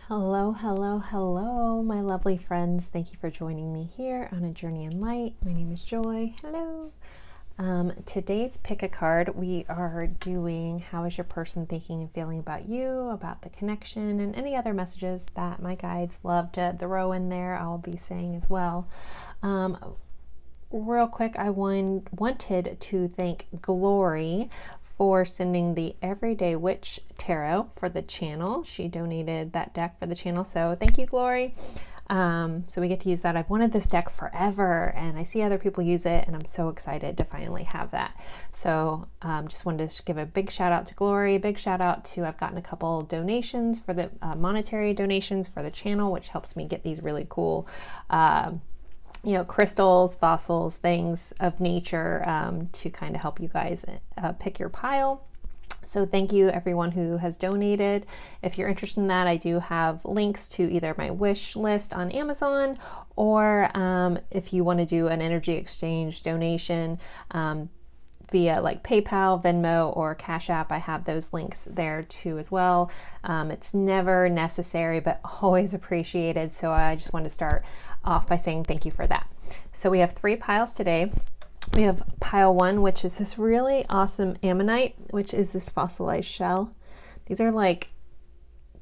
Hello, hello, hello, my lovely friends. Thank you for joining me here on A Journey in Light. My name is Joy. Hello. Today's pick a card. We are doing how is your person thinking and feeling about you, about the connection, and any other messages that my guides love to throw in there. I'll be saying as well. Real quick, I wanted to thank Glory for sending the Everyday Witch Tarot for the channel. She donated that deck for the channel, so thank you, Glory. So we get to use that. I've wanted this deck forever, and I see other people use it, and I'm so excited to finally have that. So just wanted to give a big shout out to Glory, big shout out to, I've gotten a couple donations for the monetary donations for the channel, which helps me get these really cool crystals, fossils, things of nature to kind of help you guys pick your pile. So thank you everyone who has donated. If you're interested in that, I do have links to either my wish list on Amazon or if you want to do an energy exchange donation via like PayPal, Venmo, or Cashapp, I have those links there too as well. It's never necessary, but always appreciated. So I just want to start off by saying thank you for that. So we have 3 piles today. We have pile 1, which is this really awesome ammonite, which is this fossilized shell. These are like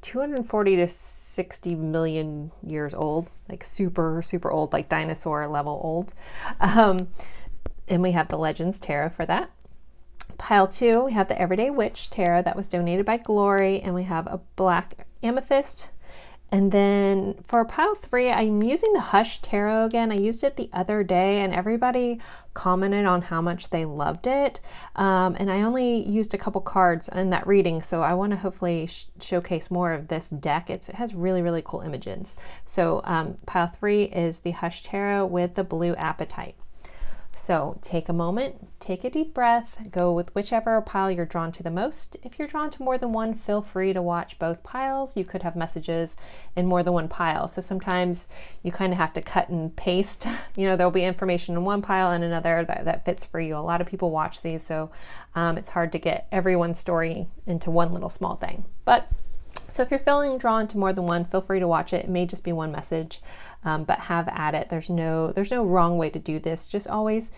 240 to 60 million years old, like super, super old, like dinosaur level old. And we have the Legends Tarot for that. Pile 2, we have the Everyday Witch Tarot that was donated by Glory, and we have a black amethyst. And then for pile 3, I'm using the Hush Tarot again. I used it the other day, and everybody commented on how much they loved it. And I only used a couple cards in that reading, so I want to hopefully showcase more of this deck. It has really, really cool images. So pile 3 is the Hush Tarot with the Blue Apatite. So take a moment, take a deep breath, go with whichever pile you're drawn to the most. If you're drawn to more than one, feel free to watch both piles. You could have messages in more than one pile. So sometimes you kind of have to cut and paste. There'll be information in one pile and another that fits for you. A lot of people watch these, so it's hard to get everyone's story into one little small thing. So if you're feeling drawn to more than one, feel free to watch it. It may just be one message, but have at it. There's no wrong way to do this. Just always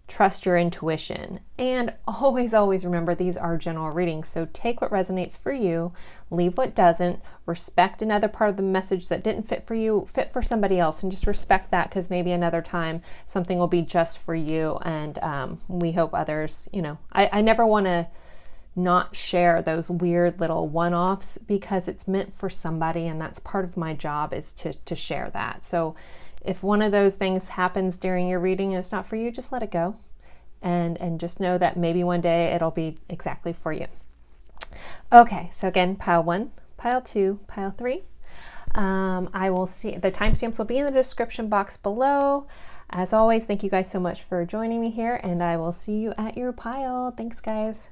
trust your intuition. And always, always remember these are general readings. So take what resonates for you, leave what doesn't, respect another part of the message that didn't fit for you, fit for somebody else, and just respect that, because maybe another time something will be just for you. And we hope others, I never want to not share those weird little one-offs, because it's meant for somebody, and that's part of my job, is to share that. So if one of those things happens during your reading and it's not for you, just let it go, and just know that maybe one day it'll be exactly for you. Okay, so again, pile 1, pile 2, pile 3. I will see the timestamps will be in the description box below. As always, thank you guys so much for joining me here, and I will see you at your pile. Thanks, guys.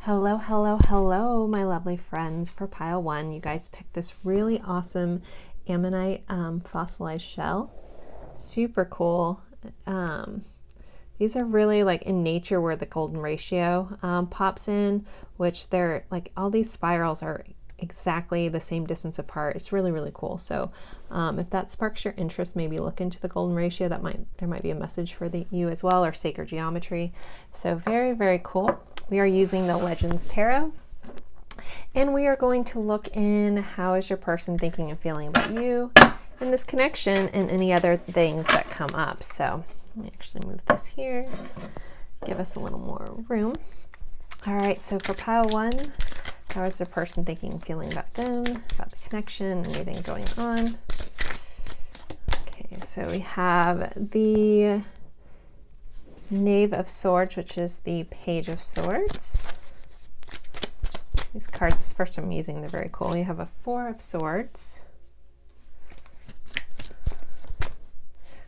Hello, hello, hello, my lovely friends. For pile 1, you guys picked this really awesome ammonite fossilized shell. Super cool. These are really like in nature where the golden ratio pops in, which they're like, all these spirals are exactly the same distance apart. It's really, really cool. So if that sparks your interest, maybe look into the golden ratio. There might be a message for you as well, or sacred geometry. So very, very cool. We are using the Legends Tarot, and we are going to look in how is your person thinking and feeling about you and this connection, and any other things that come up. So let me actually move this here, give us a little more room. All right, so for pile 1, how is the person thinking and feeling about them, about the connection, anything going on? Okay, so we have the Knave of Swords, which is the Page of Swords. These cards, this is the first time I'm using, they're very cool. You have a Four of Swords.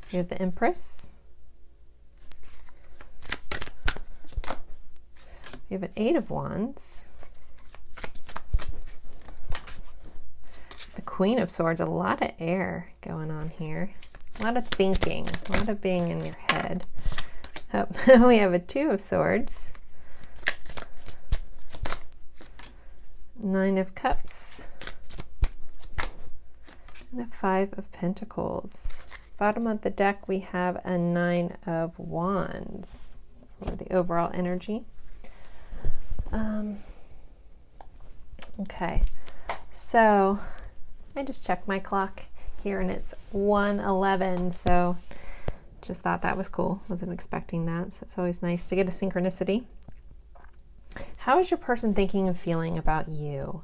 You have the Empress. You have an Eight of Wands. The Queen of Swords, a lot of air going on here. A lot of thinking, a lot of being in your head. Oh, we have a Two of Swords. Nine of Cups. And a Five of Pentacles. Bottom of the deck, we have a Nine of Wands for the overall energy. Okay, so I just checked my clock here and it's 1:11, so just thought that was cool. Wasn't expecting that, so it's always nice to get a synchronicity. How is your person thinking and feeling about you?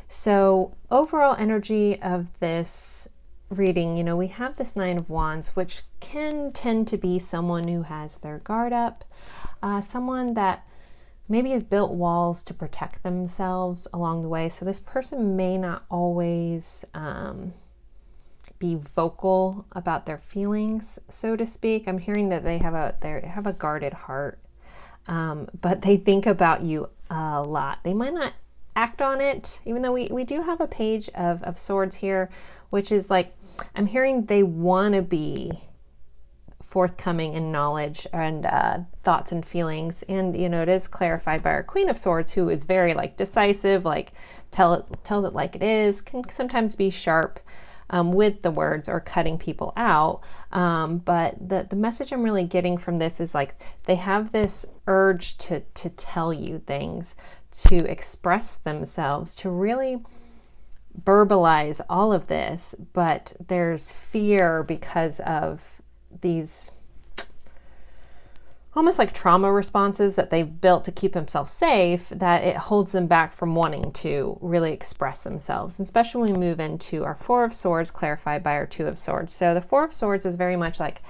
So overall energy of this reading, you know, we have this Nine of Wands, which can tend to be someone who has their guard up, someone that maybe has built walls to protect themselves along the way. So this person may not always be vocal about their feelings, so to speak. I'm hearing that they have a guarded heart, but they think about you a lot. They might not act on it, even though we do have a Page of Swords here, which is like, I'm hearing they want to be forthcoming in knowledge and thoughts and feelings. And, you know, it is clarified by our Queen of Swords, who is very like decisive, like tells it like it is, can sometimes be sharp with the words or cutting people out. But the message I'm really getting from this is like, they have this urge to tell you things, to express themselves, to really verbalize all of this, but there's fear because of these almost like trauma responses that they've built to keep themselves safe, that it holds them back from wanting to really express themselves, and especially when we move into our Four of Swords clarified by our Two of Swords. So the Four of Swords is very much like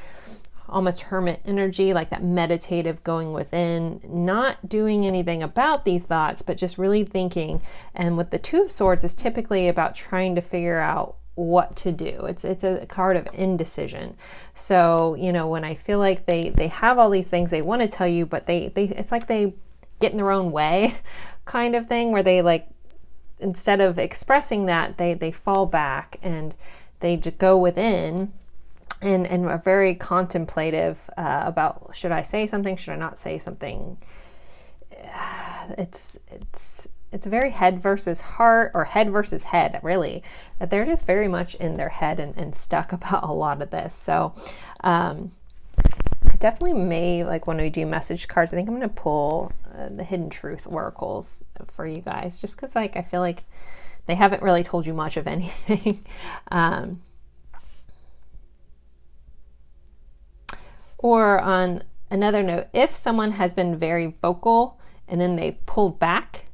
almost hermit energy, like that meditative going within, not doing anything about these thoughts, but just really thinking. And with the Two of Swords is typically about trying to figure out what to do. It's a card of indecision. So, you know, when I feel like they have all these things they want to tell you, but they it's like they get in their own way kind of thing, where they like, instead of expressing that, they fall back and they just go within and are very contemplative about, should I say something? Should I not say something? It's very head versus heart, or head versus head, really. That they're just very much in their head and stuck about a lot of this. So I definitely may, like when we do message cards, I think I'm going to pull the Hidden Truth oracles for you guys, just because like I feel like they haven't really told you much of anything. Or on another note, if someone has been very vocal and then they've pulled back,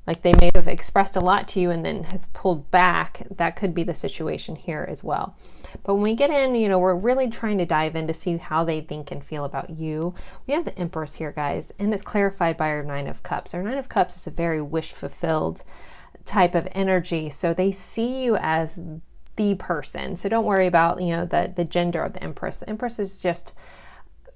like they may have expressed a lot to you and then has pulled back, that could be the situation here as well. But when we get in, you know, we're really trying to dive in to see how they think and feel about you. We have the Empress here, guys, and it's clarified by our Nine of Cups. Our Nine of Cups is a very wish-fulfilled type of energy. So they see you as the person. So don't worry about, you know, the gender of the Empress. The Empress is just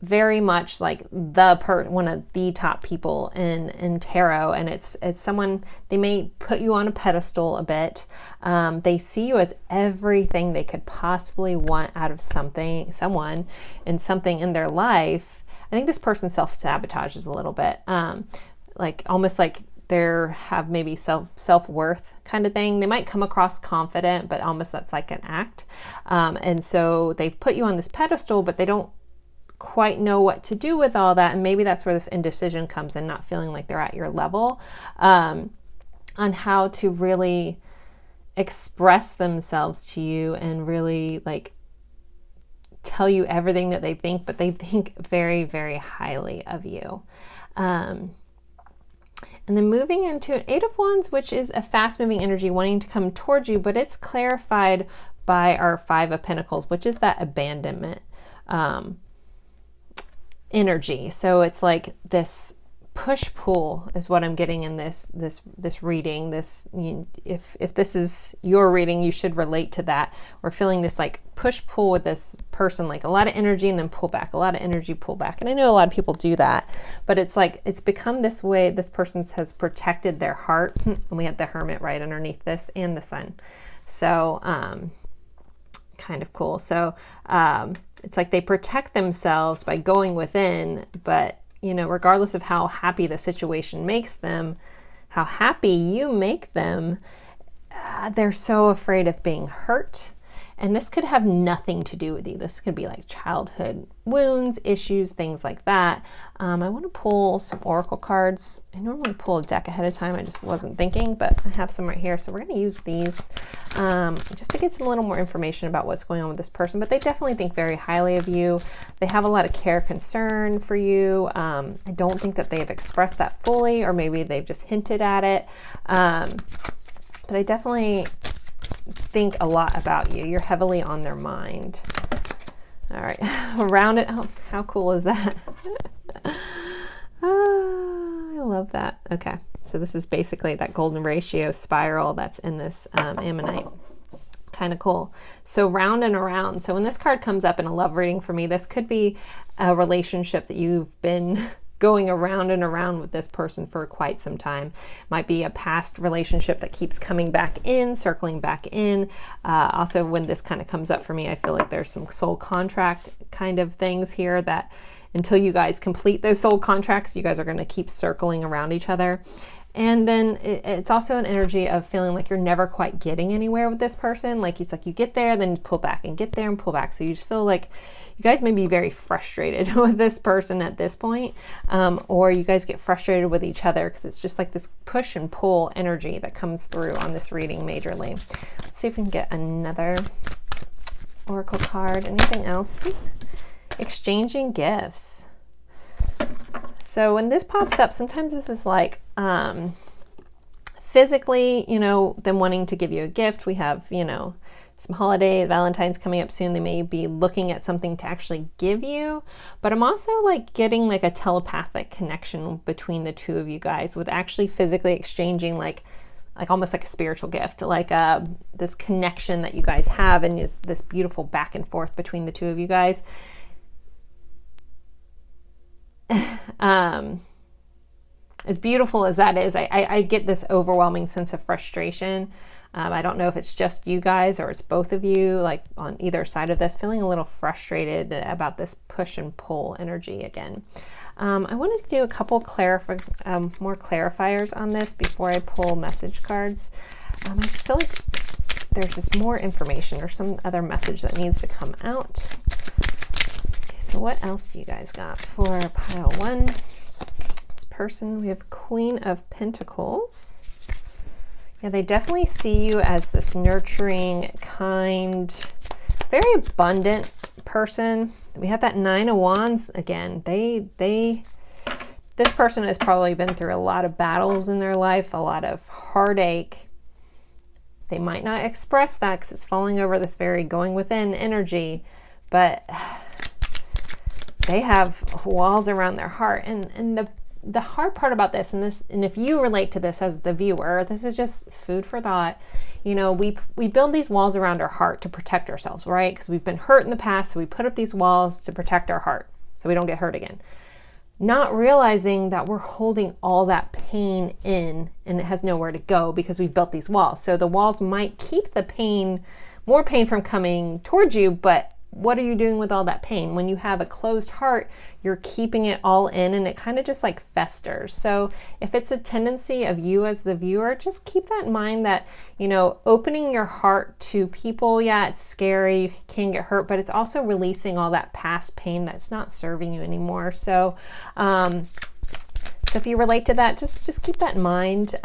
very much like one of the top people in tarot, and it's someone, they may put you on a pedestal a bit. They see you as everything they could possibly want out of someone and something in their life. I think this person self-sabotages a little bit, like almost like they have maybe self-worth kind of thing. They might come across confident, but almost that's like an act. And so they've put you on this pedestal, but they don't quite know what to do with all that. And maybe that's where this indecision comes in, not feeling like they're at your level, on how to really express themselves to you and really like tell you everything that they think, but they think very, very highly of you. And then moving into an Eight of Wands, which is a fast moving energy wanting to come towards you, but it's clarified by our Five of Pentacles, which is that abandonment energy. So it's like this push-pull is what I'm getting in this reading. If this is your reading, you should relate to that. We're feeling this like push-pull with this person, like a lot of energy and then pull back, a lot of energy, pull back. And I know a lot of people do that, but it's like it's become this way. This person has protected their heart, and we have the Hermit right underneath this and the Sun. So kind of cool. So it's like they protect themselves by going within, but regardless of how happy the situation makes them, how happy you make them, they're so afraid of being hurt. And this could have nothing to do with you. This could be like childhood wounds, issues, things like that. I want to pull some oracle cards. I normally pull a deck ahead of time. I just wasn't thinking, but I have some right here. So we're going to use these just to get some little more information about what's going on with this person. But they definitely think very highly of you. They have a lot of care, concern for you. I don't think that they've expressed that fully, or maybe they've just hinted at it. But they definitely think a lot about you. You're heavily on their mind. All right, around it. Oh, how cool is that? I love that. Okay, so this is basically that golden ratio spiral that's in this ammonite. Kind of cool. So round and around. So when this card comes up in a love reading for me, this could be a relationship that you've been going around and around with this person for quite some time. Might be a past relationship that keeps coming back in, circling back in. Also, when this kind of comes up for me, I feel like there's some soul contract kind of things here that until you guys complete those soul contracts, you guys are going to keep circling around each other. And then it's also an energy of feeling like you're never quite getting anywhere with this person. Like it's like you get there, then you pull back and get there and pull back. So you just feel like you guys may be very frustrated with this person at this point, or you guys get frustrated with each other because it's just like this push and pull energy that comes through on this reading majorly. Let's see if we can get another oracle card. Anything else? Exchanging gifts. So when this pops up, sometimes this is like physically, them wanting to give you a gift. We have, some holiday, Valentine's coming up soon. They may be looking at something to actually give you, but I'm also like getting like a telepathic connection between the two of you guys with actually physically exchanging like almost like a spiritual gift, like this connection that you guys have, and it's this beautiful back and forth between the two of you guys. As beautiful as that is, I get this overwhelming sense of frustration. I don't know if it's just you guys or it's both of you, like on either side of this, feeling a little frustrated about this push and pull energy again. I wanted to do a couple more clarifiers on this before I pull message cards. I just feel like there's just more information or some other message that needs to come out. Okay, so what else do you guys got for pile one? This person, we have Queen of Pentacles. Yeah, they definitely see you as this nurturing, kind, very abundant person. We have that Nine of Wands again. This person has probably been through a lot of battles in their life, a lot of heartache. They might not express that because it's falling over this very going within energy, but they have walls around their heart. And the hard part about this, and if you relate to this as the viewer, this is just food for thought. We build these walls around our heart to protect ourselves, right? Because we've been hurt in the past, so we put up these walls to protect our heart so we don't get hurt again. Not realizing that we're holding all that pain in and it has nowhere to go because we've built these walls. So the walls might keep the pain, more pain from coming towards you, but what are you doing with all that pain? When you have a closed heart, you're keeping it all in and it kind of just like festers. So if it's a tendency of you as the viewer, just keep that in mind that, opening your heart to people, yeah, it's scary, you can get hurt, but it's also releasing all that past pain that's not serving you anymore. So, so if you relate to that, just keep that in mind.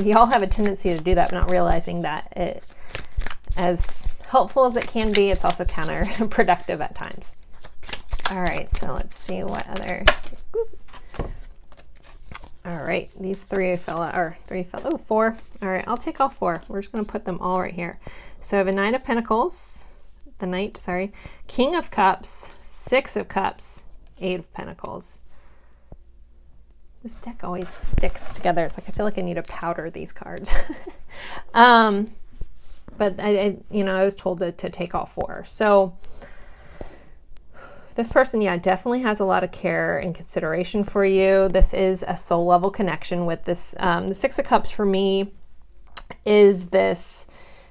We all have a tendency to do that, but not realizing that it, as helpful as it can be, it's also counterproductive at times. All right, so let's see what other. All right, these four. All right, I'll take all four. We're just going to put them all right here. So I have a King of Cups, Six of Cups, Eight of Pentacles. This deck always sticks together. It's like I feel like I need to powder these cards. But I was told to take all 4. So this person, yeah, definitely has a lot of care and consideration for you. This is a soul level connection with this. The 6 of Cups for me is this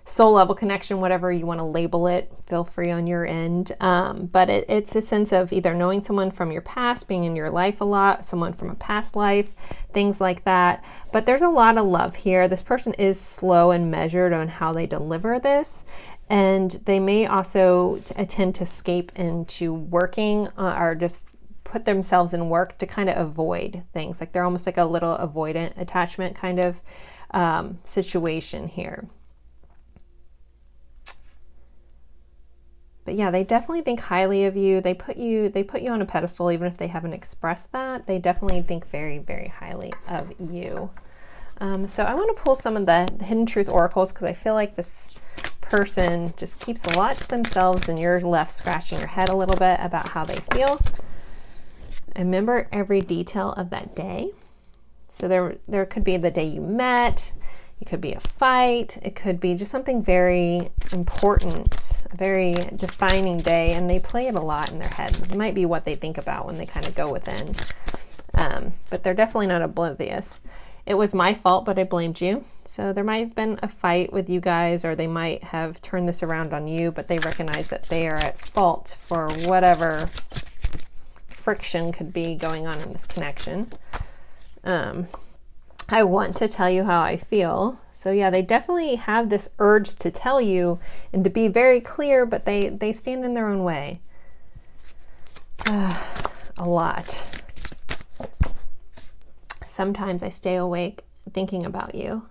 soul level connection, whatever you want to label it, feel free on your end. But it's a sense of either knowing someone from your past, being in your life a lot, someone from a past life, things like that. But there's a lot of love here. This person is slow and measured on how they deliver this. And they may also tend to escape into working or just put themselves in work to kind of avoid things. Like they're almost like a little avoidant attachment kind of situation here. But yeah, they definitely think highly of you. They put you on a pedestal, even if they haven't expressed that. They definitely think very, very highly of you. So I want to pull some of the Hidden Truth oracles because I feel like this person just keeps a lot to themselves and you're left scratching your head a little bit about how they feel. I remember every detail of that day. So there could be the day you met. It could be a fight. It could be just something very important, a very defining day, and they play it a lot in their head. It might be what they think about when they kind of go within, but they're definitely not oblivious. It was my fault, but I blamed you. So there might have been a fight with you guys, or they might have turned this around on you, but they recognize that they are at fault for whatever friction could be going on in this connection. I want to tell you how I feel. So yeah, they definitely have this urge to tell you and to be very clear, but they stand in their own way. A lot. Sometimes I stay awake thinking about you.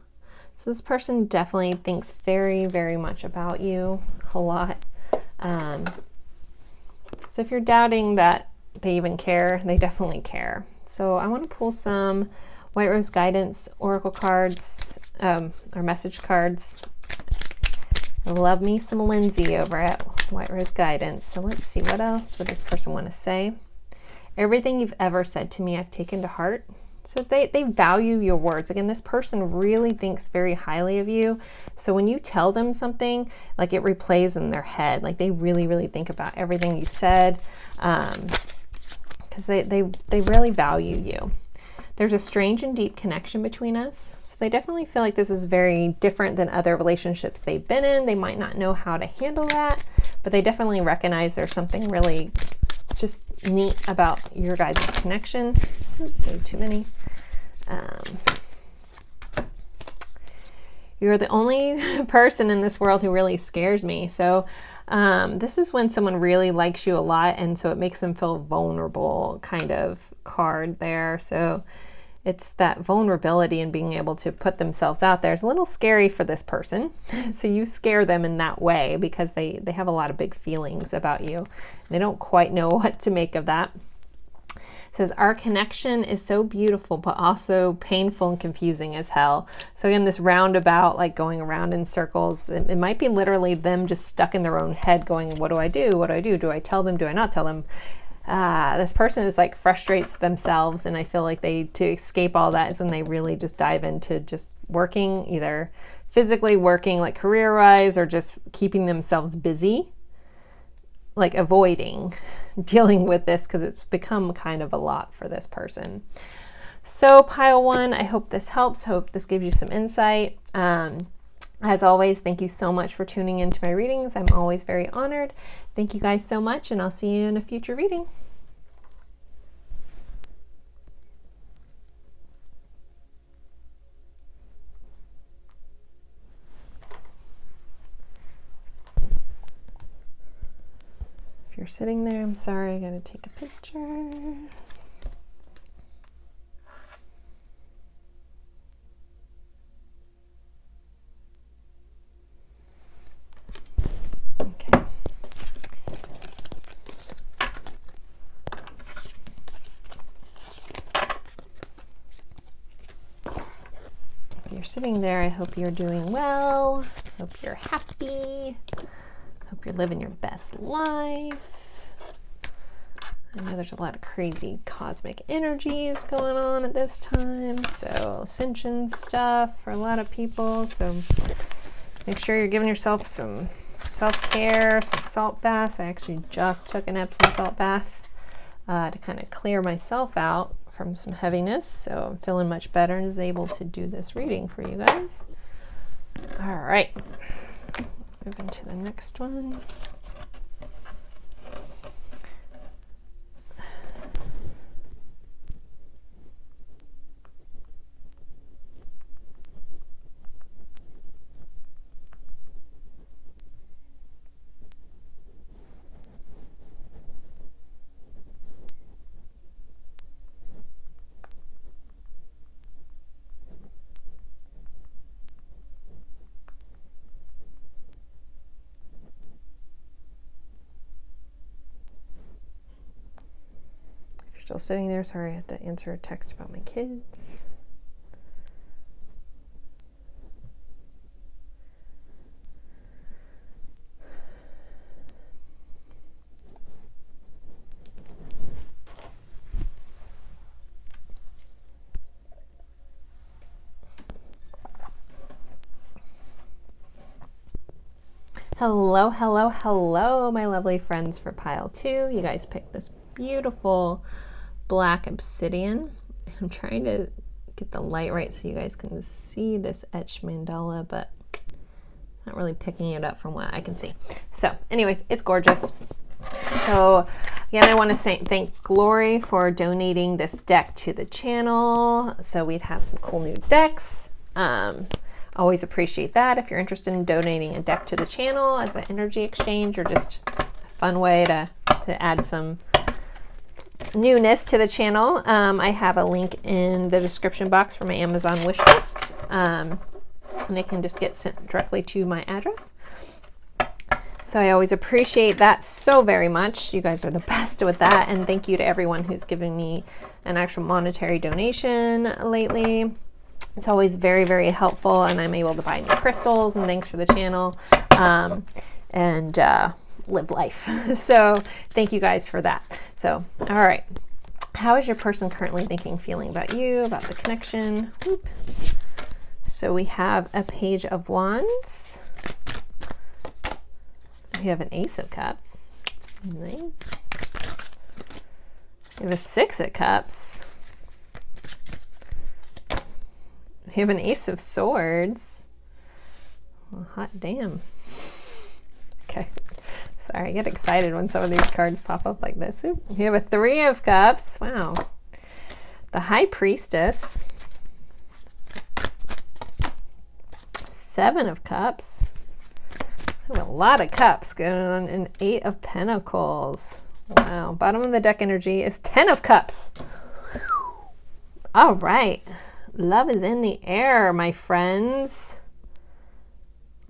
So this person definitely thinks very, very much about you a lot. So if you're doubting that they even care, they definitely care. So I want to pull some White Rose Guidance Oracle cards, or message cards. I love me some Lindsay over at White Rose Guidance. So let's see, what else would this person want to say? Everything you've ever said to me, I've taken to heart. So they value your words. Again, this person really thinks very highly of you. So when you tell them something, like it replays in their head. Like they really, really think about everything you said, because they really value you. There's a strange and deep connection between us. So they definitely feel like this is very different than other relationships they've been in. They might not know how to handle that, but they definitely recognize there's something really just neat about your guys' connection. Way too many. You're the only person in this world who really scares me. So this is when someone really likes you a lot, and so it makes them feel vulnerable kind of card there. So it's that vulnerability and being able to put themselves out there is a little scary for this person. So you scare them in that way because they have a lot of big feelings about you. They don't quite know what to make of that. It says, our connection is so beautiful, but also painful and confusing as hell. So again, this roundabout, like going around in circles, it might be literally them just stuck in their own head going, what do I do? What do I do? Do I tell them? Do I not tell them? This person is like frustrates themselves, and I feel like to escape all that is when they really just dive into just working, either physically working like career-wise or just keeping themselves busy, like avoiding dealing with this because it's become kind of a lot for this person. So pile one, I hope this helps. Hope this gives you some insight. As always, thank you so much for tuning into my readings. I'm always very honored. Thank you guys so much, and I'll see you in a future reading. If you're sitting there, I'm sorry, I gotta take a picture. Okay. If you're sitting there, I hope you're doing well. Hope you're happy. Hope you're living your best life. I know there's a lot of crazy cosmic energies going on at this time, so ascension stuff for a lot of people. So make sure you're giving yourself some self-care, some salt baths. I actually just took an Epsom salt bath to kind of clear myself out from some heaviness. So I'm feeling much better and is able to do this reading for you guys. All right, moving to the next one. Still sitting there. Sorry, I had to answer a text about my kids. Hello, hello, hello, my lovely friends for pile 2. You guys picked this beautiful black obsidian. I'm trying to get the light right so you guys can see this etched mandala, but not really picking it up from what I can see. So anyways, it's gorgeous. So again, I want to thank Glory for donating this deck to the channel so we'd have some cool new decks. Always appreciate that. If you're interested in donating a deck to the channel as an energy exchange or just a fun way to add some newness to the channel, I have a link in the description box for my Amazon wish list, and it can just get sent directly to my address. So I always appreciate that so very much. You guys are the best with that, and thank you to everyone who's given me an actual monetary donation lately. It's always very, very helpful, and I'm able to buy new crystals and things for the channel, and live life. So thank you guys for that. So, all right. How is your person currently thinking, feeling about you, about the connection? Whoop. So we have a Page of Wands. We have an Ace of Cups. Nice. We have a Six of Cups. We have an Ace of Swords. Well, hot damn. Okay. Sorry, I get excited when some of these cards pop up like this. Ooh, we have a Three of Cups. Wow. The High Priestess. Seven of Cups. We have a lot of cups going on. An Eight of Pentacles. Wow. Bottom of the deck energy is 10 of Cups. All right. Love is in the air, my friends.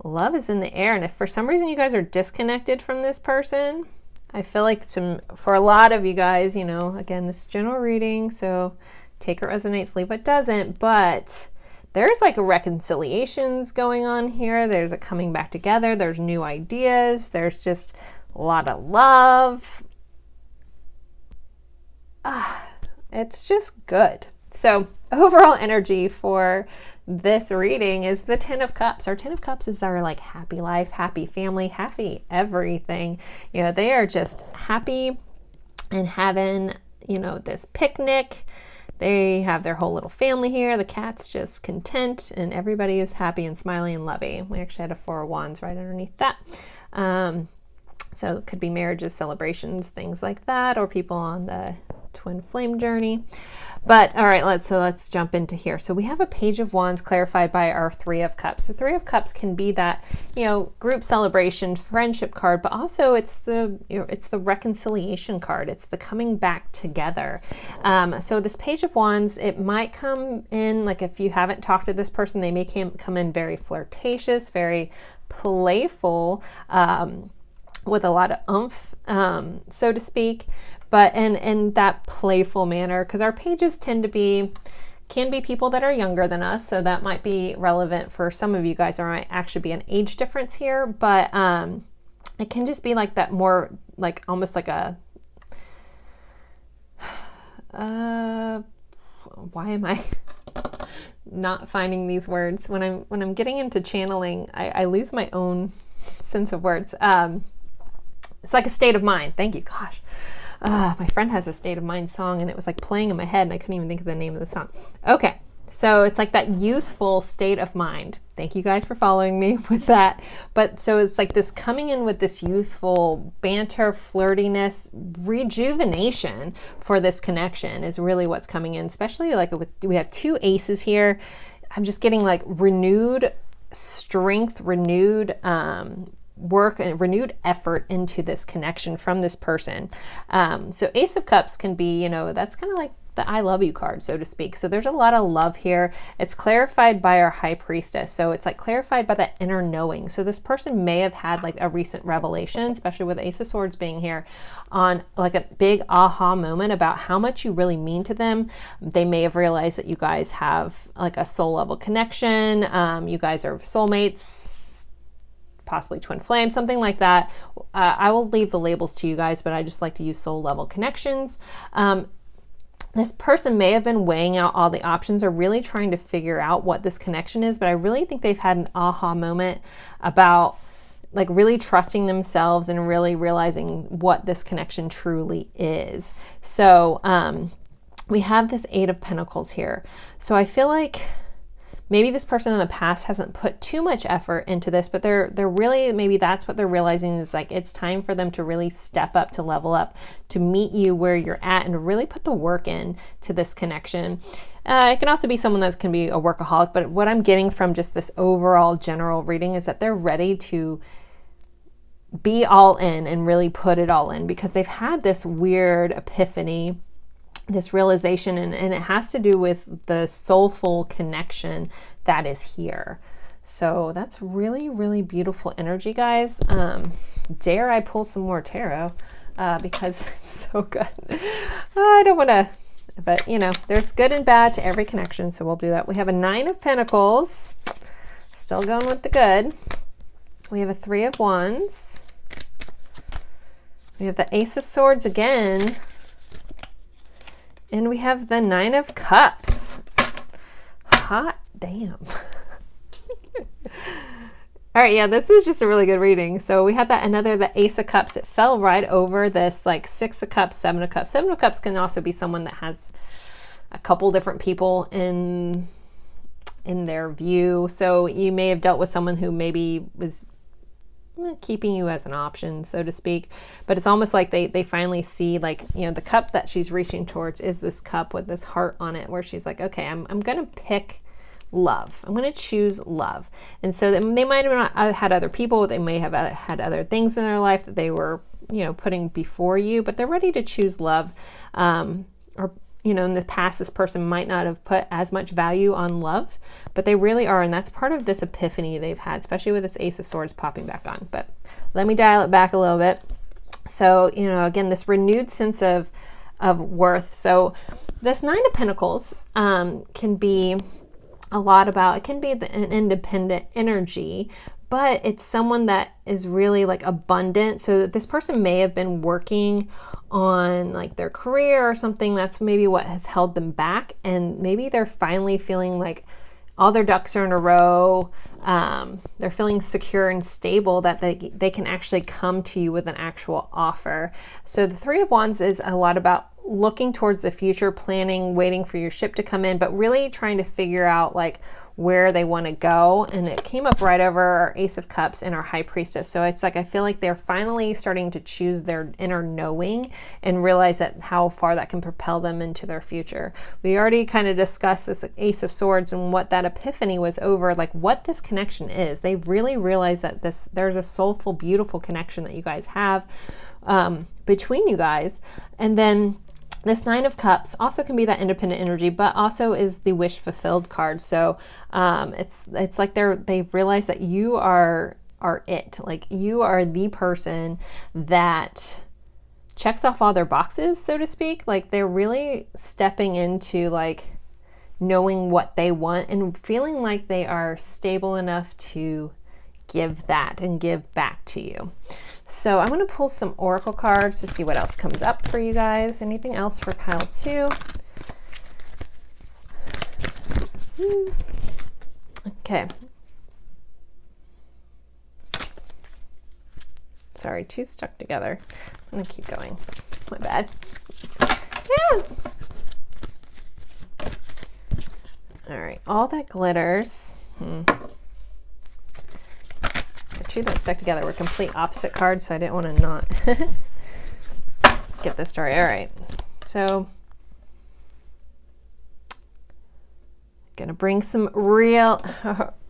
Love is in the air. And if for some reason you guys are disconnected from this person, I feel like for a lot of you guys, you know, again, this is general reading, so take what resonates, leave what doesn't, but there's like a reconciliations going on here. There's a coming back together. There's new ideas. There's just a lot of love. It's just good. So overall energy for this reading is the 10 of Cups. Our 10 of Cups is our like happy life, happy family, happy everything. You know, they are just happy and having, you know, this picnic. They have their whole little family here. The cat's just content and everybody is happy and smiling and lovey. We actually had a Four of Wands right underneath that. So it could be marriages, celebrations, things like that, or people on the twin flame journey. But all right, let's jump into here. So we have a Page of Wands clarified by our Three of Cups. So Three of Cups can be that, you know, group celebration, friendship card, but also it's the, you know, it's the reconciliation card. It's the coming back together. So this Page of Wands, it might come in, like if you haven't talked to this person, they may come in very flirtatious, very playful, with a lot of oomph, so to speak, but in that playful manner, because our pages can be people that are younger than us, so that might be relevant for some of you guys. There might actually be an age difference here, but it can just be like that, more like almost like a why am I not finding these words? When I'm getting into channeling, I lose my own sense of words. It's like a state of mind. Thank you. Gosh. My friend has a State of Mind song, and it was like playing in my head, and I couldn't even think of the name of the song. Okay. So it's like that youthful state of mind. Thank you guys for following me with that. But so it's like this coming in with this youthful banter, flirtiness, rejuvenation for this connection is really what's coming in, especially like we have 2 aces here. I'm just getting like renewed strength, renewed work and renewed effort into this connection from this person. So Ace of Cups can be, you know, that's kind of like the I love you card, so to speak. So there's a lot of love here. It's clarified by our High Priestess. So it's like clarified by that inner knowing. So this person may have had like a recent revelation, especially with Ace of Swords being here, on like a big aha moment about how much you really mean to them. They may have realized that you guys have like a soul level connection. You guys are soulmates, possibly twin flame, something like that. I will leave the labels to you guys, but I just like to use soul level connections. This person may have been weighing out all the options or really trying to figure out what this connection is, but I really think they've had an aha moment about like really trusting themselves and really realizing what this connection truly is. So we have this 8 of Pentacles here. So I feel like maybe this person in the past hasn't put too much effort into this, but they're really, maybe that's what they're realizing is like, it's time for them to really step up, to level up, to meet you where you're at and really put the work in to this connection. It can also be someone that can be a workaholic, but what I'm getting from just this overall general reading is that they're ready to be all in and really put it all in because they've had this weird epiphany, this realization, and it has to do with the soulful connection that is here. So that's really, really beautiful energy, guys. Dare I pull some more tarot because it's so good. I don't want to, but you know, there's good and bad to every connection, so we'll do that. We have a 9 of Pentacles, still going with the good. We have a 3 of Wands. We have the Ace of Swords again. And we have the 9 of Cups. Hot damn. All right, yeah, this is just a really good reading. So we had the Ace of Cups. It fell right over this like 6 of Cups, 7 of Cups. 7 of Cups can also be someone that has a couple different people in their view. So you may have dealt with someone who maybe was keeping you as an option, so to speak, but it's almost like they finally see, like, you know, the cup that she's reaching towards is this cup with this heart on it, where she's like, okay, I'm gonna pick love. I'm gonna choose love. And so they might have not had other people, they may have had other things in their life that they were, you know, putting before you, but they're ready to choose love. Or you know, in the past, this person might not have put as much value on love, but they really are. And that's part of this epiphany they've had, especially with this Ace of Swords popping back on. But let me dial it back a little bit. So, you know, again, this renewed sense of worth. So this 9 of Pentacles can be a lot about, it can be an independent energy, but it's someone that is really like abundant. So this person may have been working on like their career or something. That's maybe what has held them back. And maybe they're finally feeling like all their ducks are in a row. They're feeling secure and stable, that they can actually come to you with an actual offer. So the 3 of Wands is a lot about looking towards the future, planning, waiting for your ship to come in, but really trying to figure out like where they want to go. And it came up right over our Ace of Cups and our High Priestess. So it's like, I feel like they're finally starting to choose their inner knowing and realize that how far that can propel them into their future. We already kind of discussed this Ace of Swords and what that epiphany was over, like what this connection is. They really realize that there's a soulful, beautiful connection that you guys have between you guys. And then this 9 of Cups also can be that independent energy, but also is the wish fulfilled card. So it's like they've realized that you are it. Like you are the person that checks off all their boxes, so to speak. Like they're really stepping into like knowing what they want and feeling like they are stable enough to give that and give back to you. So I'm going to pull some oracle cards to see what else comes up for you guys. Anything else for pile 2? Okay. Sorry, 2 stuck together. I'm going to keep going. My bad. Yeah. All right, all that glitters. The 2 that stuck together were complete opposite cards, so I didn't want to not get this story. All right, so gonna bring some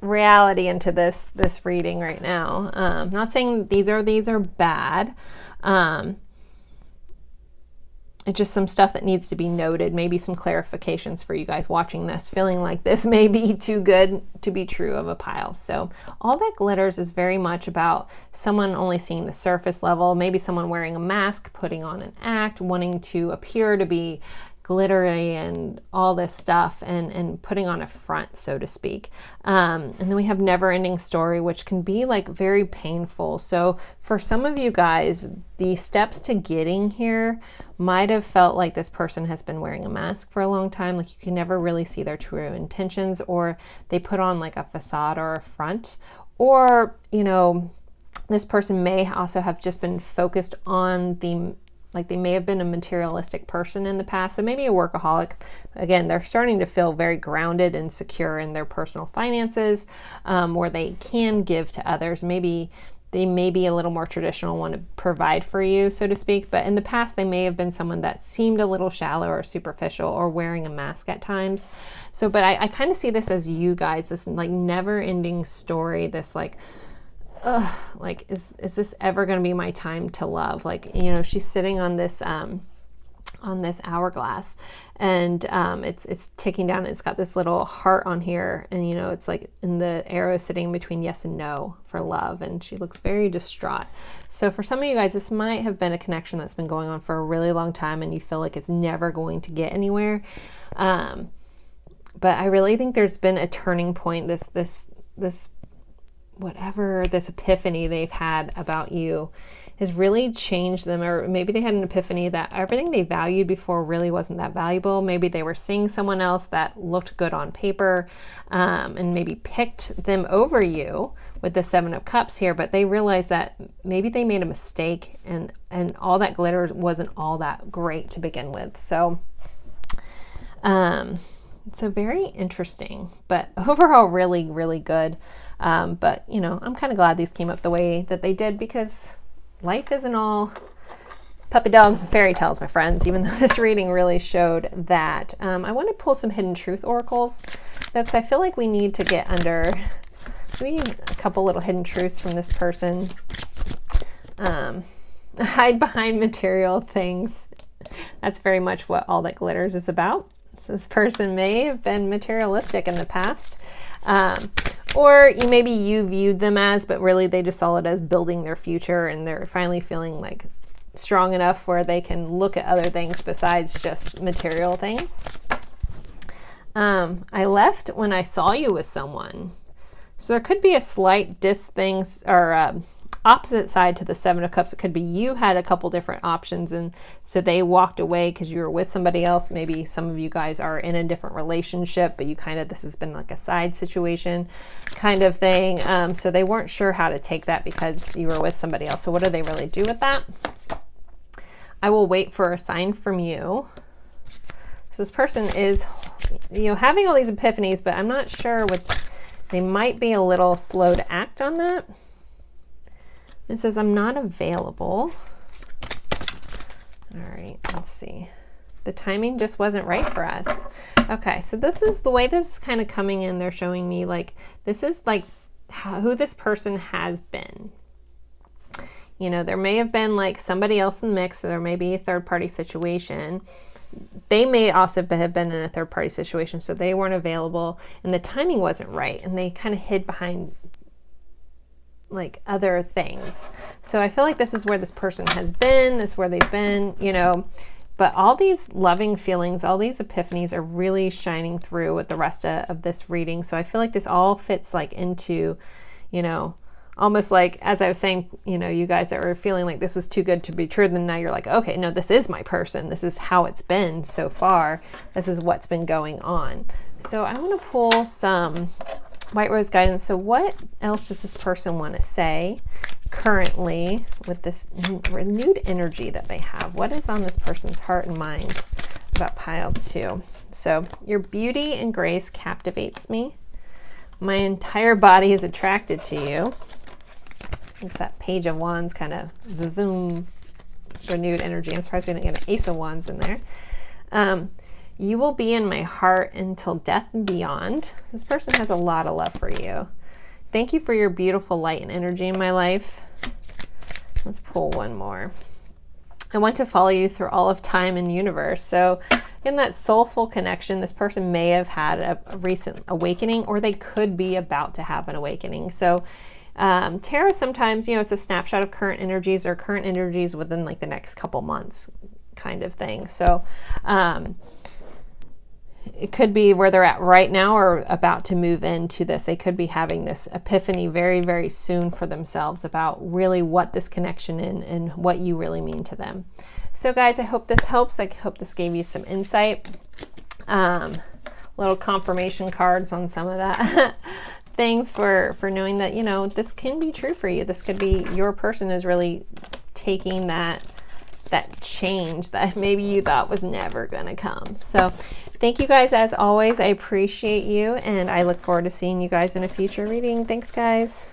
reality into this reading right now. Not saying these are bad. It's just some stuff that needs to be noted, maybe some clarifications for you guys watching this, feeling like this may be too good to be true of a pile. So all that glitters is very much about someone only seeing the surface level, maybe someone wearing a mask, putting on an act, wanting to appear to be glittery and all this stuff and putting on a front, so to speak. And then we have never ending story, which can be like very painful. So for some of you guys, the steps to getting here might have felt like this person has been wearing a mask for a long time. Like you can never really see their true intentions, or they put on like a facade or a front, or, you know, this person may also have just been focused on like they may have been a materialistic person in the past, so maybe a workaholic. Again, they're starting to feel very grounded and secure in their personal finances, where they can give to others. Maybe they may be a little more traditional, want to provide for you, so to speak, but in the past they may have been someone that seemed a little shallow or superficial or wearing a mask at times. So, but I kind of see this as you guys, this like never-ending story, this like, like, is this ever going to be my time to love? Like, you know, she's sitting on this hourglass, and it's ticking down. It's got this little heart on here, and you know, it's like in the arrow sitting between yes and no for love, and she looks very distraught. So for some of you guys, this might have been a connection that's been going on for a really long time, and you feel like it's never going to get anywhere. But I really think there's been a turning point. This whatever this epiphany they've had about you has really changed them, or maybe they had an epiphany that everything they valued before really wasn't that valuable. Maybe they were seeing someone else that looked good on paper, and maybe picked them over you with the 7 of Cups here, but they realized that maybe they made a mistake, and all that glitter wasn't all that great to begin with. So so very interesting, but overall really, really good. But you know, I'm kind of glad these came up the way that they did, because life isn't all puppy dogs and fairy tales, my friends, even though this reading really showed that. I want to pull some hidden truth oracles though, because I feel like we need to get under maybe a couple little hidden truths from this person. Hide behind material things. That's very much what all that glitters is about. So this person may have been materialistic in the past, or maybe you viewed them as, but really they just saw it as building their future, and they're finally feeling like strong enough where they can look at other things besides just material things. I left when I saw you with someone. So there could be a slight opposite side to the 7 of Cups. It could be you had a couple different options, and so they walked away because you were with somebody else. Maybe some of you guys are in a different relationship, but this has been like a side situation kind of thing. So they weren't sure how to take that because you were with somebody else. So what do they really do with that? I will wait for a sign from you. So this person is, having all these epiphanies, but I'm not sure they might be a little slow to act on that. It says, I'm not available. All right, let's see. The timing just wasn't right for us. Okay, so this is the way this is kind of coming in. They're showing me like, this is like who this person has been. There may have been like somebody else in the mix, so there may be a third-party situation. They may also have been in a third-party situation, so they weren't available, and the timing wasn't right, and they kind of hid behind like other things. So I feel like this is where this person has been, this is where they've been, but all these loving feelings, all these epiphanies are really shining through with the rest of this reading. So I feel like this all fits like into, almost like, as I was saying, you know, you guys that were feeling like this was too good to be true, then now you're like, okay, no, this is my person. This is how it's been so far. This is what's been going on. So I want to pull some White Rose guidance. So what else does this person want to say currently with this renewed energy that they have? What is on this person's heart and mind about pile 2? So your beauty and grace captivates me. My entire body is attracted to you. It's that Page of Wands kind of boom, renewed energy. I'm surprised we didn't get an Ace of Wands in there. You will be in my heart until death and beyond. This person has a lot of love for you. Thank you for your beautiful light and energy in my life. Let's pull one more. I want to follow you through all of time and universe. So in that soulful connection, this person may have had a recent awakening, or they could be about to have an awakening. So tarot sometimes, you know, it's a snapshot of current energies, or current energies within like the next couple months kind of thing. So it could be where they're at right now or about to move into this. They could be having this epiphany very, very soon for themselves about really what this connection and what you really mean to them. So guys, I hope this helps. I hope this gave you some insight. Little confirmation cards on some of that. Things for knowing that, you know, this can be true for you. This could be your person is really taking that change that maybe you thought was never going to come. So thank you guys as always. I appreciate you, and I look forward to seeing you guys in a future reading. Thanks guys.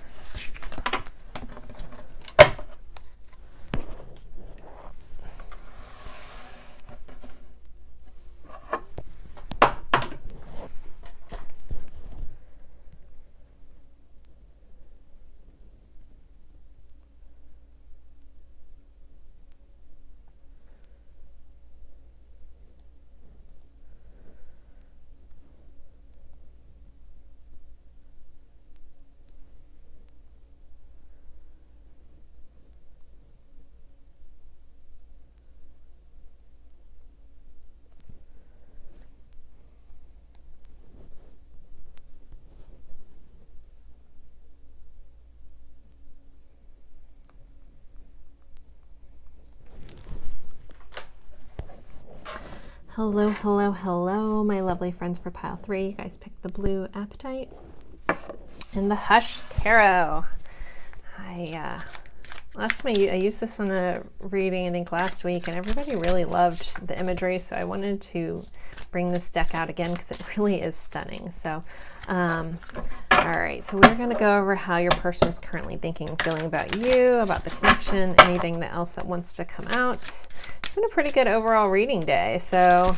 Hello, hello, hello, my lovely friends for pile 3. You guys picked the blue Appetite and the Hush Tarot. Last time I used this on a reading, I think last week, and everybody really loved the imagery, so I wanted to bring this deck out again because it really is stunning. So, all right, so we're going to go over how your person is currently thinking and feeling about you, about the connection, anything else that wants to come out. It's been a pretty good overall reading day, so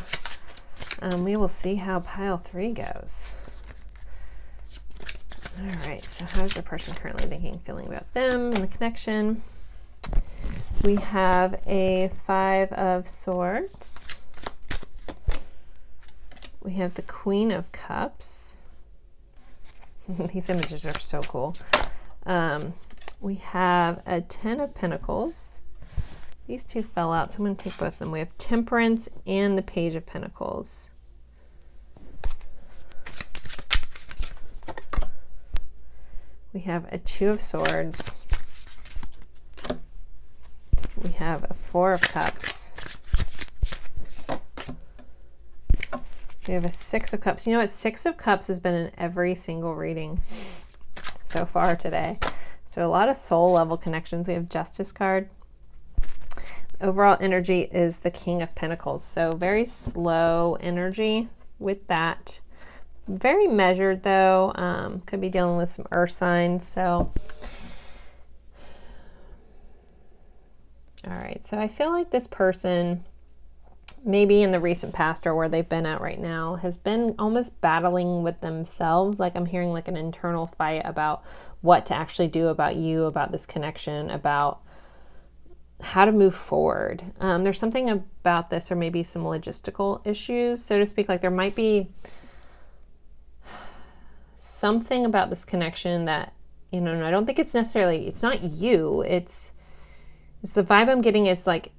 we will see how pile 3 goes. All right, so how's your person currently thinking, feeling about them and the connection? We have a 5 of Swords. We have the Queen of Cups. These images are so cool. We have a 10 of Pentacles. These two fell out, so I'm going to take both of them. We have Temperance and the Page of Pentacles. We have a 2 of Swords. We have a 4 of Cups. We have a 6 of Cups. You know what? 6 of Cups has been in every single reading so far today. So a lot of soul level connections. We have Justice card. Overall energy is the King of Pentacles. So very slow energy with that. Very measured though. Could be dealing with some earth signs. So, all right. So I feel like this person, maybe in the recent past or where they've been at right now, has been almost battling with themselves. Like I'm hearing like an internal fight about what to actually do about you, about this connection, about how to move forward. There's something about this, or maybe some logistical issues, so to speak. Like there might be something about this connection that, you know, and I don't think it's necessarily, it's not you, it's the vibe I'm getting is like,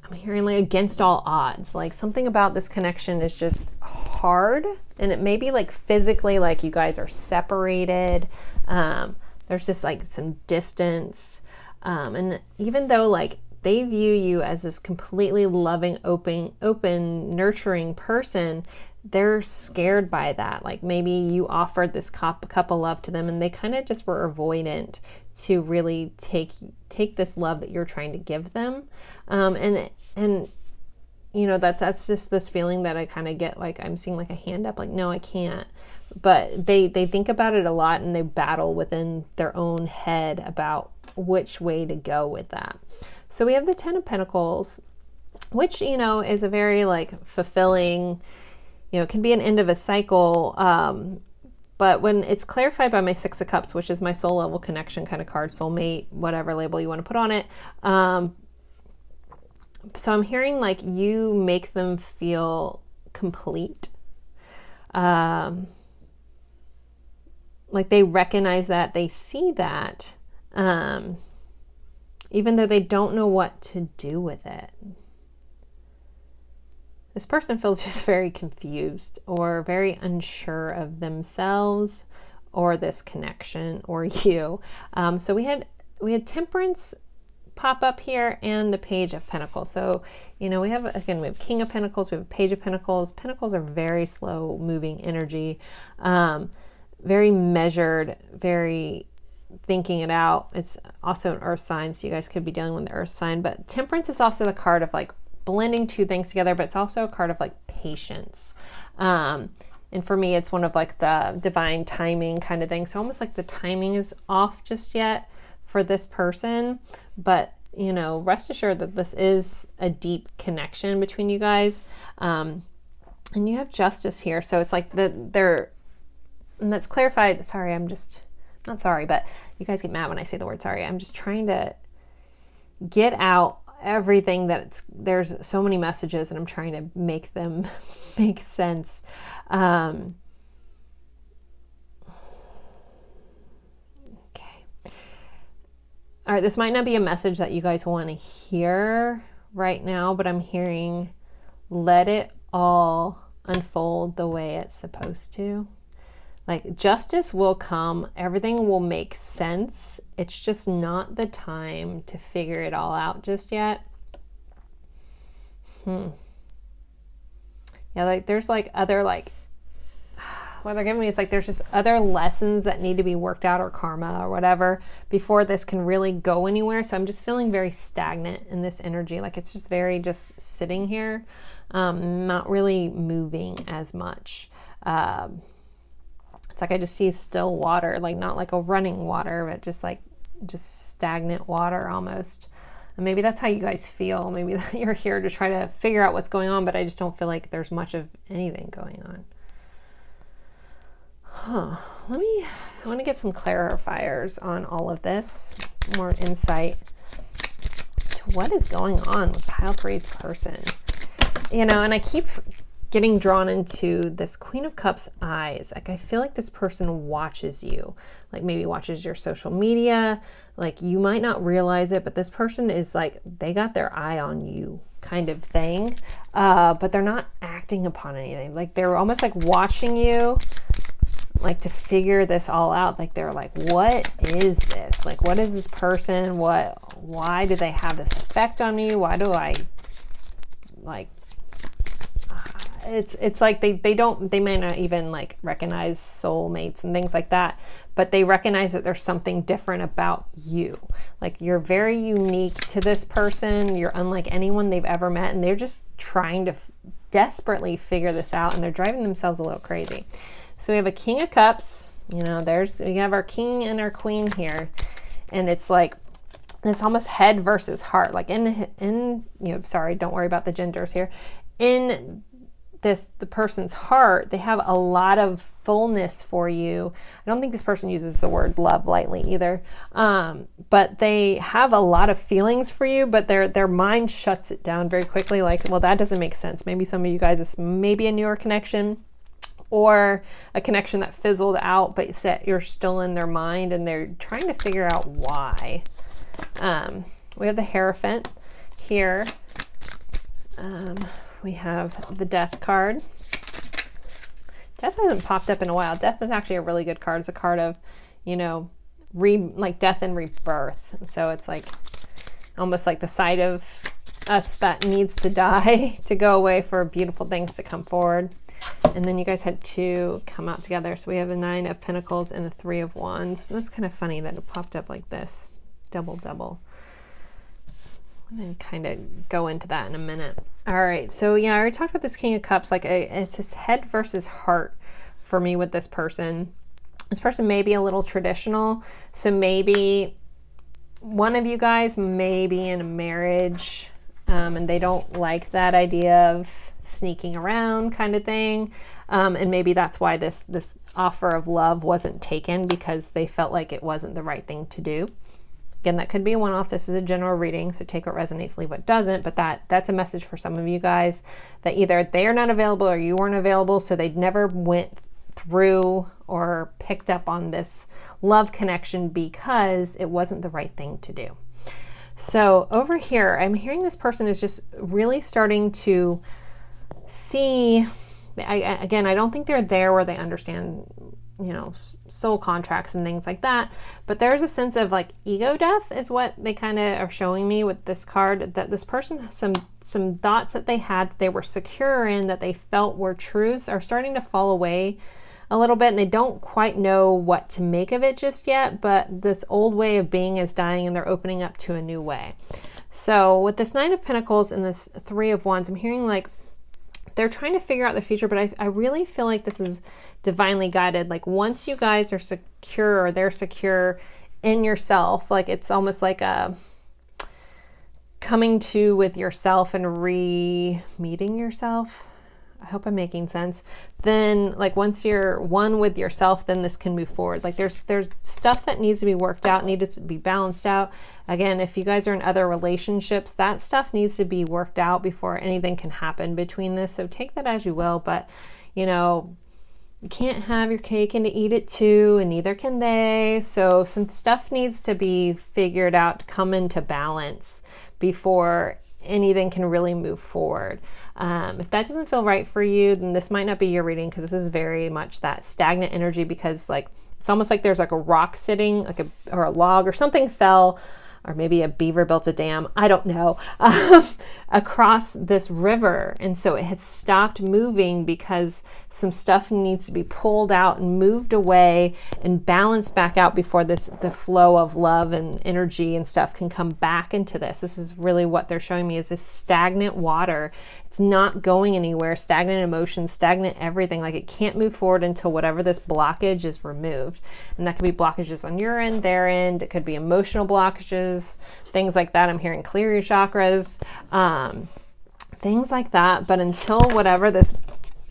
I'm hearing like against all odds. Like something about this connection is just hard, and it may be like physically like you guys are separated, There's just like some distance. And even though like they view you as this completely loving, open, nurturing person, they're scared by that. Like maybe you offered this cup of love to them and they kind of just were avoidant to really take this love that you're trying to give them. And you know, that's just this feeling that I kind of get, like I'm seeing like a hand up, like, no, I can't. But they think about it a lot and they battle within their own head about which way to go with that. So we have the 10 of Pentacles, which, you know, is a very like fulfilling, you know, it can be an end of a cycle. But when it's clarified by my 6 of Cups, which is my soul level connection kind of card, soulmate, whatever label you want to put on it. So I'm hearing like you make them feel complete. Like they recognize that, they see that, even though they don't know what to do with it. This person feels just very confused or very unsure of themselves or this connection or you. So we had Temperance pop up here and the Page of Pentacles. So, you know, we have King of Pentacles, we have Page of Pentacles. Pentacles are very slow moving energy, very measured, very thinking it out. It's also an earth sign, so you guys could be dealing with the earth sign. But Temperance is also the card of like blending two things together, but it's also a card of like patience. And for me, it's one of like the divine timing kind of thing. So almost like the timing is off just yet for this person, but you know, rest assured that this is a deep connection between you guys. And you have Justice here. So it's like and that's clarified. Sorry, I'm just not sorry, but you guys get mad when I say the word sorry. I'm just trying to get out everything there's so many messages and I'm trying to make them make sense. Okay. All right, this might not be a message that you guys want to hear right now, but I'm hearing let it all unfold the way it's supposed to. Like justice will come, everything will make sense. It's just not the time to figure it all out just yet. Yeah, like there's like other like, what they're giving me is like there's just other lessons that need to be worked out or karma or whatever before this can really go anywhere. So I'm just feeling very stagnant in this energy. Like it's just very just sitting here, not really moving as much. It's like I just see still water, like not like a running water, but just stagnant water almost. And maybe that's how you guys feel. Maybe you're here to try to figure out what's going on, but I just don't feel like there's much of anything going on. I want to get some clarifiers on all of this, more insight to what is going on with Pile 3's person. You know, and I keep getting drawn into this Queen of Cups eyes. Like I feel like this person watches you, like maybe watches your social media. Like you might not realize it, but this person is like, they got their eye on you kind of thing. But they're not acting upon anything. Like they're almost like watching you, like to figure this all out. Like they're like, what is this? Like, what is this person? Why do they have this effect on me? Why do I like, it's like they may not even like recognize soulmates and things like that, but they recognize that there's something different about you. Like you're very unique to this person. You're unlike anyone they've ever met. And they're just trying to desperately figure this out, and they're driving themselves a little crazy. So we have a King of Cups, you know, we have our king and our queen here. And it's like this almost head versus heart, like in, you know, sorry, don't worry about the genders here. In the person's heart, they have a lot of fullness for you. I don't think this person uses the word love lightly either. But they have a lot of feelings for you, but their mind shuts it down very quickly. Like, well, that doesn't make sense. Maybe some of you guys, is maybe a newer connection or a connection that fizzled out, but you're still in their mind and they're trying to figure out why. We have the Hierophant here. We have the Death card. Death hasn't popped up in a while. Death is actually a really good card. It's a card of, you know, like death and rebirth. So it's like almost like the side of us that needs to die to go away for beautiful things to come forward. And then you guys had 2 come out together. So we have the 9 of Pentacles and the 3 of Wands. And that's kind of funny that it popped up like this. Double, double. And then kind of go into that in a minute. All right. So yeah, I already talked about this King of Cups. Like it's his head versus heart for me with this person. This person may be a little traditional. So maybe one of you guys may be in a marriage and they don't like that idea of sneaking around kind of thing. And maybe that's why this offer of love wasn't taken, because they felt like it wasn't the right thing to do. Again, that could be a one-off. This is a general reading, so take what resonates, leave what doesn't. But that's a message for some of you guys that either they are not available or you weren't available, so they never went through or picked up on this love connection because it wasn't the right thing to do. So over here, I'm hearing this person is just really starting to see, again, I don't think they're there where they understand, you know, soul contracts and things like that, but there's a sense of like ego death is what they kind of are showing me with this card, that this person, some thoughts that they had that they were secure in, that they felt were truths, are starting to fall away a little bit, and they don't quite know what to make of it just yet, but this old way of being is dying and they're opening up to a new way. So with this 9 of Pentacles and this 3 of Wands, I'm hearing like they're trying to figure out the future, but I really feel like this is divinely guided. Like once you guys are secure, or they're secure in yourself, like it's almost like a coming to with yourself and re-meeting yourself. I hope I'm making sense. Then like once you're one with yourself, then this can move forward. Like there's stuff that needs to be worked out, needed to be balanced out. Again, if you guys are in other relationships, that stuff needs to be worked out before anything can happen between this. So take that as you will, but you know, you can't have your cake and to eat it too, and neither can they. So some stuff needs to be figured out to come into balance before anything can really move forward. If that doesn't feel right for you, then this might not be your reading, because this is very much that stagnant energy, because like it's almost like there's like a rock sitting, like or a log or something fell, or maybe a beaver built a dam, I don't know, across this river. And so it has stopped moving because some stuff needs to be pulled out and moved away and balanced back out before the flow of love and energy and stuff can come back into this. This is really what they're showing me, is this stagnant water. It's not going anywhere, stagnant emotions, stagnant everything. Like it can't move forward until whatever this blockage is removed. And that could be blockages on your end, their end. It could be emotional blockages, things like that. I'm hearing clear your chakras, things like that. But until whatever this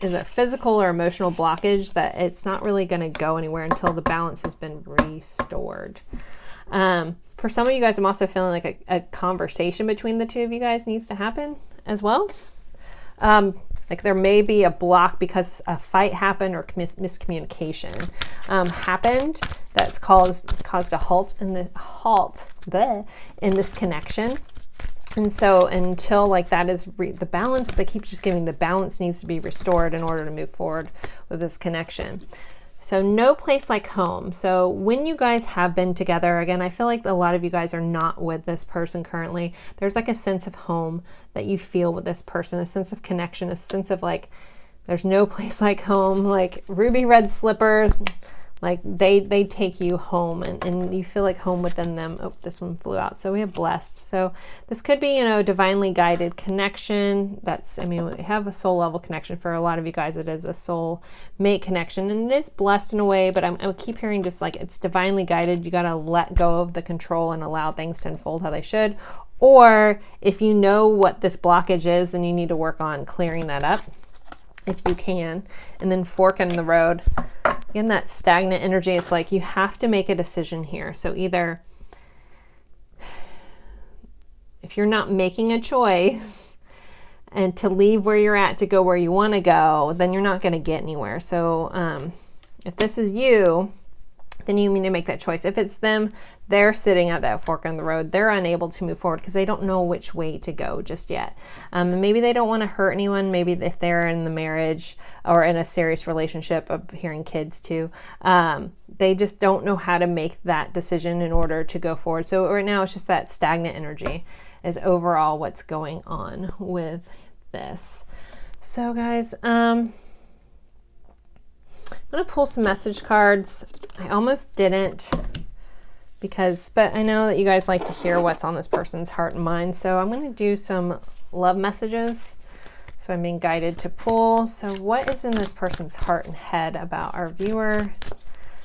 is, a physical or emotional blockage, that it's not really going to go anywhere until the balance has been restored. For some of you guys, I'm also feeling like a conversation between the two of you guys needs to happen as well. Like there may be a block because a fight happened or miscommunication happened that's caused a halt in this connection. And so until like that is the balance, they keep just giving the balance needs to be restored in order to move forward with this connection. So no place like home. So when you guys have been together, again, I feel like a lot of you guys are not with this person currently. There's like a sense of home that you feel with this person, a sense of connection, a sense of like, there's no place like home, like ruby red slippers, like they take you home and you feel like home within them. Oh, this one flew out. So we have blessed. So this could be, you know, divinely guided connection. That's, I mean, we have a soul level connection. For a lot of you guys, it is a soul mate connection, and it is blessed in a way, but I keep hearing just like it's divinely guided. You got to let go of the control and allow things to unfold how they should. Or if you know what this blockage is, then you need to work on clearing that up if you can, and then fork in the road. Again, that stagnant energy, it's like you have to make a decision here. So either if you're not making a choice and to leave where you're at to go where you want to go, then you're not going to get anywhere. So if this is you, then you need to make that choice. If it's them, they're sitting at that fork in the road. They're unable to move forward because they don't know which way to go just yet. And maybe they don't want to hurt anyone. Maybe if they're in the marriage or in a serious relationship, of hearing kids too, they just don't know how to make that decision in order to go forward. So right now it's just that stagnant energy is overall what's going on with this. So guys, I'm going to pull some message cards. I almost didn't but I know that you guys like to hear what's on this person's heart and mind. So I'm going to do some love messages. So I'm being guided to pull. So what is in this person's heart and head about our viewer?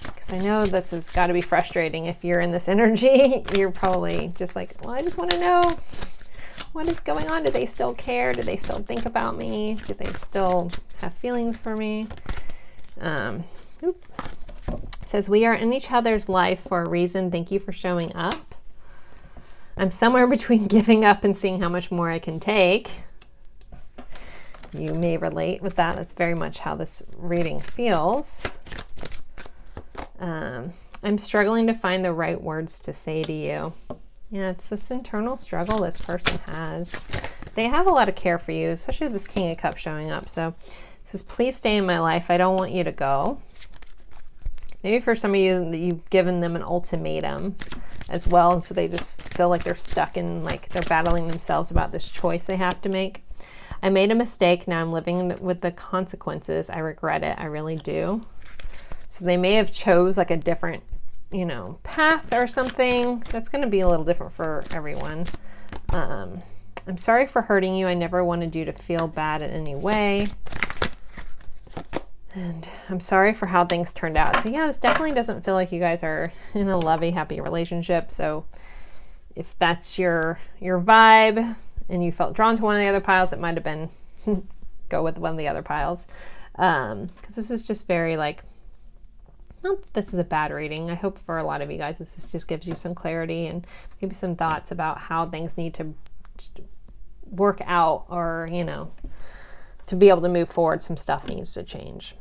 Because I know this has got to be frustrating. If you're in this energy, you're probably just like, well, I just want to know what is going on. Do they still care? Do they still think about me? Do they still have feelings for me? It says, we are in each other's life for a reason. Thank you for showing up. I'm somewhere between giving up and seeing how much more I can take. You may relate with that. That's very much how this reading feels. I'm struggling to find the right words to say to you. Yeah, it's this internal struggle this person has. They have a lot of care for you, especially with this King of Cups showing up. So it says, please stay in my life. I don't want you to go. Maybe for some of you, you've given them an ultimatum as well. And so they just feel like they're stuck in, like they're battling themselves about this choice they have to make. I made a mistake. Now I'm living with the consequences. I regret it. I really do. So they may have chose like a different, you know, path or something. That's going to be a little different for everyone. I'm sorry for hurting you. I never wanted you to feel bad in any way. And I'm sorry for how things turned out. So yeah, this definitely doesn't feel like you guys are in a lovey, happy relationship. So if that's your vibe and you felt drawn to one of the other piles, it might have been go with one of the other piles. Because this is just very like, not that this is a bad reading. I hope for a lot of you guys, this just gives you some clarity and maybe some thoughts about how things need to work out, or, you know, to be able to move forward, some stuff needs to change.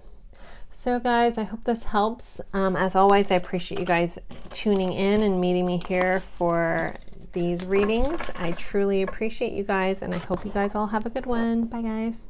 So guys, I hope this helps. As always, I appreciate you guys tuning in and meeting me here for these readings. I truly appreciate you guys, and I hope you guys all have a good one. Bye guys.